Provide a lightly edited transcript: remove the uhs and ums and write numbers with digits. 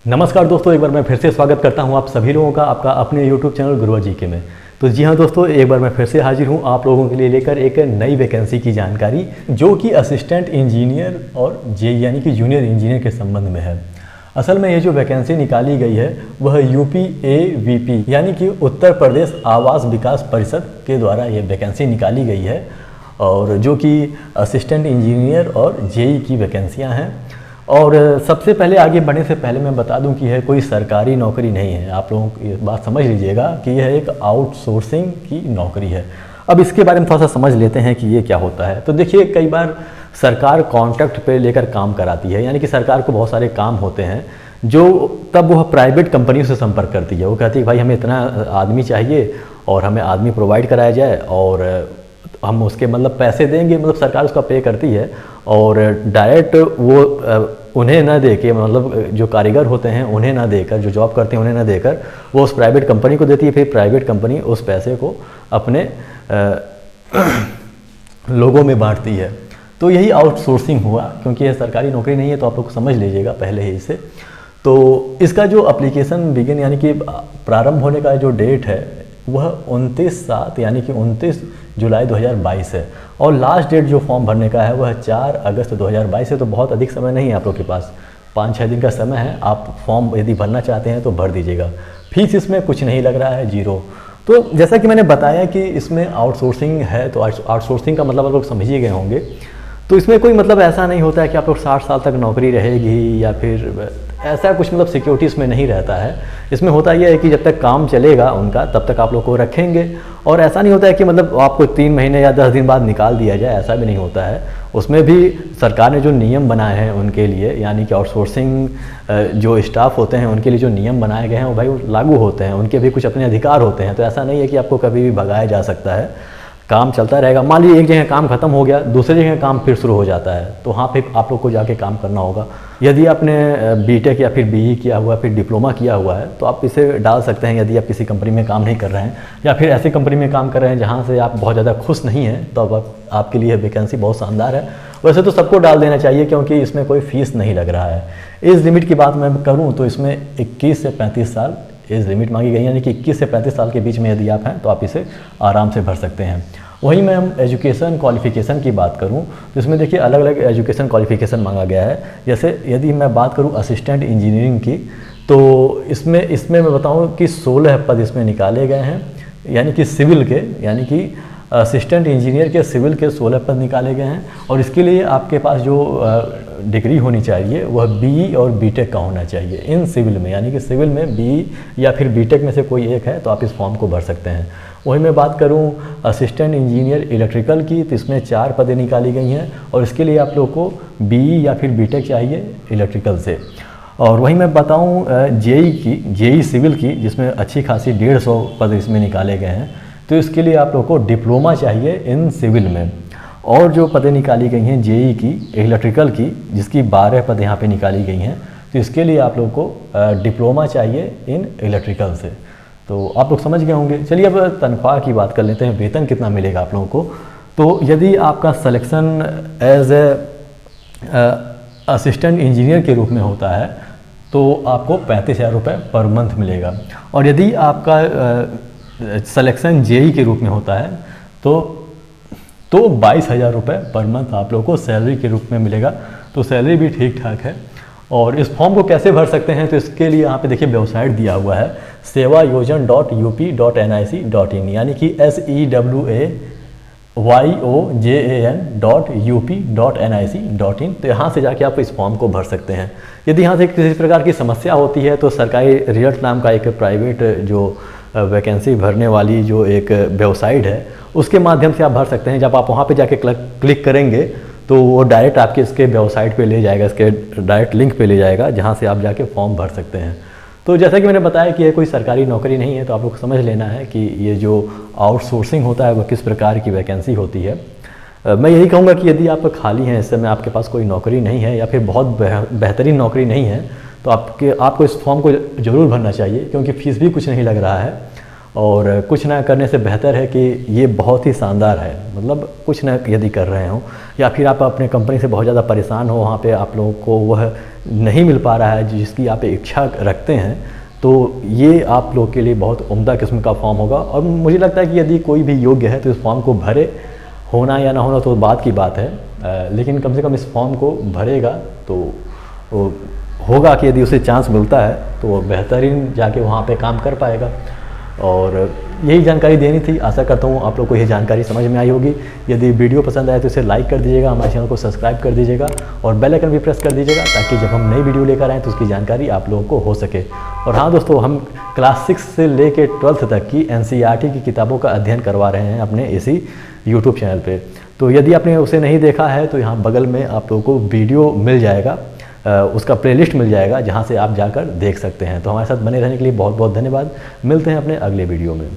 नमस्कार दोस्तों, एक बार मैं फिर से स्वागत करता हूं आप सभी लोगों का आपका अपने YouTube चैनल गुरुआ जीके में। तो जी हाँ दोस्तों, एक बार मैं फिर से हाजिर हूं आप लोगों के लिए लेकर एक नई वैकेंसी की जानकारी, जो कि असिस्टेंट इंजीनियर और जे यानी कि जूनियर इंजीनियर के संबंध में है। असल में ये जो वैकेंसी निकाली गई है वह UPAVP यानी कि उत्तर प्रदेश आवास विकास परिषद के द्वारा ये वैकेंसी निकाली गई है, और जो कि असिस्टेंट इंजीनियर और जेई की वैकेंसियाँ हैं। और सबसे पहले आगे बढ़ने से पहले मैं बता दूं कि यह कोई सरकारी नौकरी नहीं है। आप लोगों ये बात समझ लीजिएगा कि यह एक आउटसोर्सिंग की नौकरी है। अब इसके बारे में थोड़ा सा समझ लेते हैं कि ये क्या होता है। तो देखिए, कई बार सरकार कॉन्ट्रैक्ट पे लेकर काम कराती है, यानी कि सरकार को बहुत सारे काम होते हैं जो तब वह प्राइवेट कंपनियों से संपर्क करती है। वो कहती है भाई हमें इतना आदमी चाहिए और हमें आदमी प्रोवाइड कराया जाए, और हम उसके मतलब पैसे देंगे, मतलब सरकार उसका पे करती है। और डायरेक्ट वो उन्हें ना दे के, मतलब जो कारीगर होते हैं उन्हें ना देकर, जो जॉब करते हैं उन्हें ना देकर, वो उस प्राइवेट कंपनी को देती है। फिर प्राइवेट कंपनी उस पैसे को अपने लोगों में बांटती है। तो यही आउटसोर्सिंग हुआ, क्योंकि यह सरकारी नौकरी नहीं है, तो आप लोग समझ लीजिएगा पहले ही से। तो इसका जो एप्लीकेशन बिगिन यानी कि प्रारंभ होने का जो डेट है वह 29/7 यानी कि 29 जुलाई 2022 है, और लास्ट डेट जो फॉर्म भरने का है वह 4 अगस्त 2022 है। तो बहुत अधिक समय नहीं है आप लोग के पास, 5-6 दिन का समय है। आप फॉर्म यदि भरना चाहते हैं तो भर दीजिएगा। फीस इसमें कुछ नहीं लग रहा है, 0। तो जैसा कि मैंने बताया कि इसमें आउटसोर्सिंग है, तो आउटसोर्सिंग का मतलब आप लोग समझ ही गए होंगे। तो इसमें कोई मतलब ऐसा नहीं होता है कि आप लोग 60 साल तक नौकरी रहेगी, या फिर ऐसा कुछ मतलब सिक्योरिटी इसमें नहीं रहता है। इसमें होता यह है कि जब तक काम चलेगा उनका तब तक आप लोग को रखेंगे, और ऐसा नहीं होता है कि मतलब आपको 3 महीने या 10 दिन बाद निकाल दिया जाए, ऐसा भी नहीं होता है। उसमें भी सरकार ने जो नियम बनाए हैं उनके लिए, यानी कि आउटसोर्सिंग जो स्टाफ होते हैं उनके लिए जो नियम बनाए गए हैं वो भाई लागू होते हैं, उनके भी कुछ अपने अधिकार होते हैं। तो ऐसा नहीं है कि आपको कभी भी भगाया जा सकता है, काम चलता रहेगा। मान लीजिए एक जगह काम खत्म हो गया, दूसरी जगह काम फिर शुरू हो जाता है, तो वहाँ पे आप लोग को जाके काम करना होगा। यदि आपने बीटेक या फिर BE किया हुआ, फिर डिप्लोमा किया हुआ है, तो आप इसे डाल सकते हैं। यदि आप किसी कंपनी में काम नहीं कर रहे हैं, या फिर ऐसी कंपनी में काम कर रहे हैं जहाँ से आप बहुत ज़्यादा खुश नहीं हैं, तो अब आपके लिए वैकेंसी बहुत शानदार है। वैसे तो सबको डाल देना चाहिए, क्योंकि इसमें कोई फीस नहीं लग रहा है। एज लिमिट की बात मैं करूँ तो इसमें 21 से 35 साल एज लिमिट मांगी गई, यानी कि 21 से 35 साल के बीच में यदि आप हैं तो आप इसे आराम से भर सकते हैं। वहीं मैं हम एजुकेशन क्वालिफ़िकेशन की बात करूं तो इसमें देखिए अलग अलग एजुकेशन क्वालिफ़िकेशन मांगा गया है। जैसे यदि मैं बात करूं असिस्टेंट इंजीनियरिंग की, तो इसमें मैं बताऊं कि 16 पद इसमें निकाले गए हैं, यानी कि सिविल के, यानी कि असिस्टेंट इंजीनियर के सिविल के 16 पद निकाले गए हैं। और इसके लिए आपके पास जो डिग्री होनी चाहिए वह BE और BTech का होना चाहिए इन सिविल में, यानी कि सिविल में BE या फिर BTech में से कोई एक है तो आप इस फॉर्म को भर सकते हैं। वहीं मैं बात करूं असिस्टेंट इंजीनियर इलेक्ट्रिकल की, तो इसमें 4 पदें निकाली गई हैं, और इसके लिए आप लोग को BE या फिर BTech चाहिए इलेक्ट्रिकल से। और वहीं मैं बताऊं जेई सिविल की, जिसमें अच्छी खासी 150 पद इसमें निकाले गए हैं, तो इसके लिए आप लोग को डिप्लोमा चाहिए इन सिविल में। और जो पदें निकाली गई हैं जेई की इलेक्ट्रिकल की, जिसकी 12 पद यहाँ पे निकाली गई हैं, तो इसके लिए आप लोग को डिप्लोमा चाहिए इन इलेक्ट्रिकल से। तो आप लोग समझ गए होंगे। चलिए अब तनख्वाह की बात कर लेते हैं, वेतन कितना मिलेगा आप लोगों को। तो यदि आपका सिलेक्शन एज असिस्टेंट इंजीनियर के रूप में होता है तो आपको 35,000 रुपये पर मंथ मिलेगा, और यदि आपका सिलेक्शन जेई के रूप में होता है तो 22,000 रुपये पर मंथ आप लोगों को सैलरी के रूप में मिलेगा। तो सैलरी भी ठीक ठाक है। और इस फॉर्म को कैसे भर सकते हैं, तो इसके लिए यहाँ पे देखिए वेबसाइट दिया हुआ है sevayojan.up.nic.in, यानी कि sevayojan.up.nic.in। तो यहाँ से जाके आप इस फॉर्म को भर सकते हैं। यदि यहाँ से किसी प्रकार की समस्या होती है तो सरकारी रिजल्ट नाम का एक प्राइवेट जो वैकेंसी भरने वाली जो एक वेबसाइट है उसके माध्यम से आप भर सकते हैं। जब आप वहाँ पे जाके क्लिक करेंगे तो वो डायरेक्ट आपके इसके वेबसाइट पे ले जाएगा, इसके डायरेक्ट लिंक पे ले जाएगा, जहाँ से आप जाके फॉर्म भर सकते हैं। तो जैसा कि मैंने बताया कि ये कोई सरकारी नौकरी नहीं है, तो आप लोग समझ लेना है कि ये जो आउटसोर्सिंग होता है वह किस प्रकार की वैकेंसी होती है। मैं यही कहूँगा कि यदि आप खाली हैं, इस समय आपके पास कोई नौकरी नहीं है या फिर बहुत बेहतरीन नौकरी नहीं है, तो आपको इस फॉर्म को ज़रूर भरना चाहिए, क्योंकि फ़ीस भी कुछ नहीं लग रहा है। और कुछ ना करने से बेहतर है कि ये बहुत ही शानदार है। मतलब कुछ ना यदि कर रहे हो या फिर आप अपने कंपनी से बहुत ज़्यादा परेशान हो, वहाँ पे आप लोगों को वह नहीं मिल पा रहा है जिसकी आप इच्छा रखते हैं, तो ये आप लोग के लिए बहुत उम्दा किस्म का फॉर्म होगा। और मुझे लगता है कि यदि कोई भी योग्य है तो इस फॉर्म को भरे, होना या ना होना तो बात की बात है, लेकिन कम से कम इस फॉर्म को भरेगा तो होगा कि यदि उसे चांस मिलता है तो वो बेहतरीन जाके वहाँ पे काम कर पाएगा। और यही जानकारी देनी थी। आशा करता हूँ आप लोग को यह जानकारी समझ में आई होगी। यदि वीडियो पसंद आए तो इसे लाइक कर दीजिएगा, हमारे चैनल को सब्सक्राइब कर दीजिएगा और बेल आइकन भी प्रेस कर दीजिएगा ताकि जब हम नई वीडियो लेकर आएँ तो उसकी जानकारी आप लोगों को हो सके। और हाँ दोस्तों, हम क्लास 6 से लेकर 12th तक की NCERT की किताबों का अध्ययन करवा रहे हैं अपने इसी यूट्यूब चैनल पर। तो यदि आपने उसे नहीं देखा है तो यहाँ बगल में आप लोगों को वीडियो मिल जाएगा, उसका प्लेलिस्ट मिल जाएगा जहाँ से आप जाकर देख सकते हैं। तो हमारे साथ बने रहने के लिए बहुत बहुत धन्यवाद। मिलते हैं अपने अगले वीडियो में।